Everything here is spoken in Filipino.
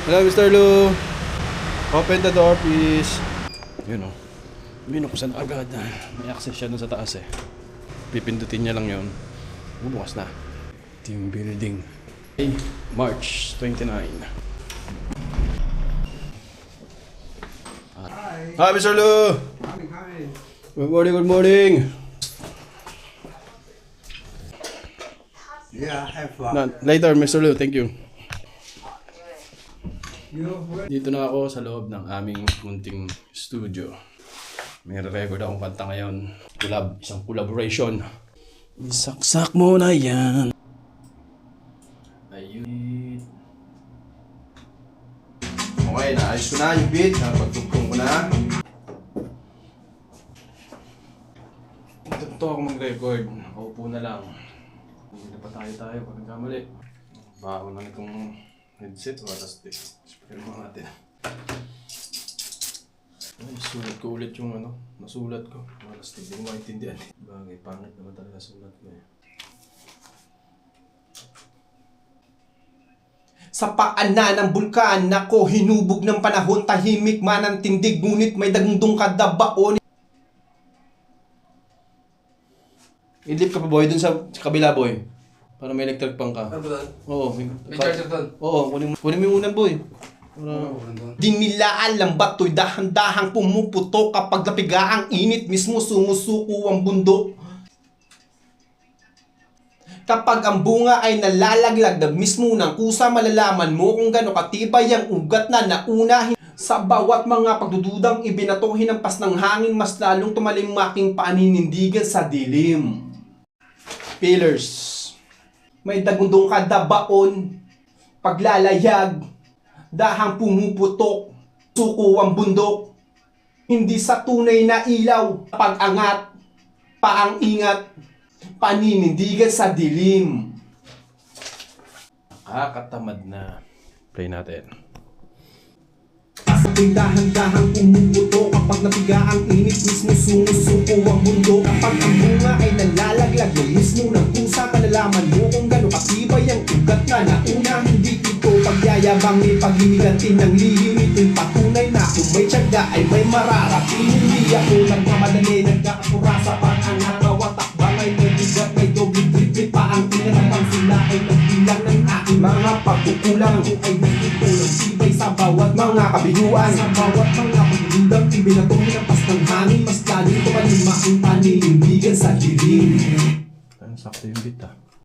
Hello, Mr. Lou. Open the door, please. Yun o. Binuksan agad. May access siya dun sa taas eh. Pipindutin niya lang yun. Bubukas na. Team building. Okay, March 29. Hi, Mr. Lou. Hi. Good morning, good morning. Yeah, have fun. No, later, Mr. Lou. Thank you. You Dito na ako sa loob ng aming munting studio. May record akong kanta ngayon. Isang collaboration. Isaksak mo na yan. Ayun. Okay, naayos ko na yung beat. Napagtugtong ko na. Ito ako mag-record. Nakaupo na lang. Hindi na pa tayo pag nagkamali. Bago na itong headset. Walas din. Spare mo natin. Ay, sulat ko ulit yung nasulat ko. Walas din. Hindi ko maintindihan. Bagay, pangit naman talaga sulat ko eh. Sa paanan ng bulkan, nako hinubog ng panahon, tahimik man ang tindig, ngunit may dagundong kadabaon. I-lift ka pa boy dun sa kabila boy. Para may electric pang ka. Ano ba? Oo. May charger doon? Oo, kunin mo yung unang boy. Di nila alam bato'y dahan-dahang pumuputok kapag napiga ang init, mismo sumusuko ang bundok. Kapag ang bunga ay nalalaglag na mismo ng kusa, malalaman mo kung gaano katibay ang ugat na naunahin. Sa bawat mga pagdududang ibinato hinampas ng hangin, mas lalong tumalimaking paninindigan sa dilim. Pillars. May dagundong kadabaon, paglalayag, dahang pumuputok, suko ang bundok. Hindi sa tunay na ilaw, pag-angat, paang-ingat, paninindigan sa dilim. Nakakatamad na. Play natin. Ako'y dahan-dahang pumuputok kapag napiga ang init, mismo sumusuko ang mundo. Kapag ang bunga ay nalalaglag na mismo ng kusa, malalaman mo kung gano'ng katibay ang ugat na nauna. Hindi ito pagyayabang ni pag-iigatin ng lihim, ito'y patunay na kung may tiyaga ay may mararating. Hindi ako nagmamadali, nagkakapura sa pag-angat, bawat takbang ay may bigat, may doble-triple pa ang inanapang sila ay nagbilang ng aking mga pagkukulang. Ako ay nandito ng tibay sa bawat mga kabiguan. Sa bawat mga pagdudang ibinatong hinampas ng hangin, mas lalo ito panimaking paninindigan sa dilim. Sakto yung beat ah.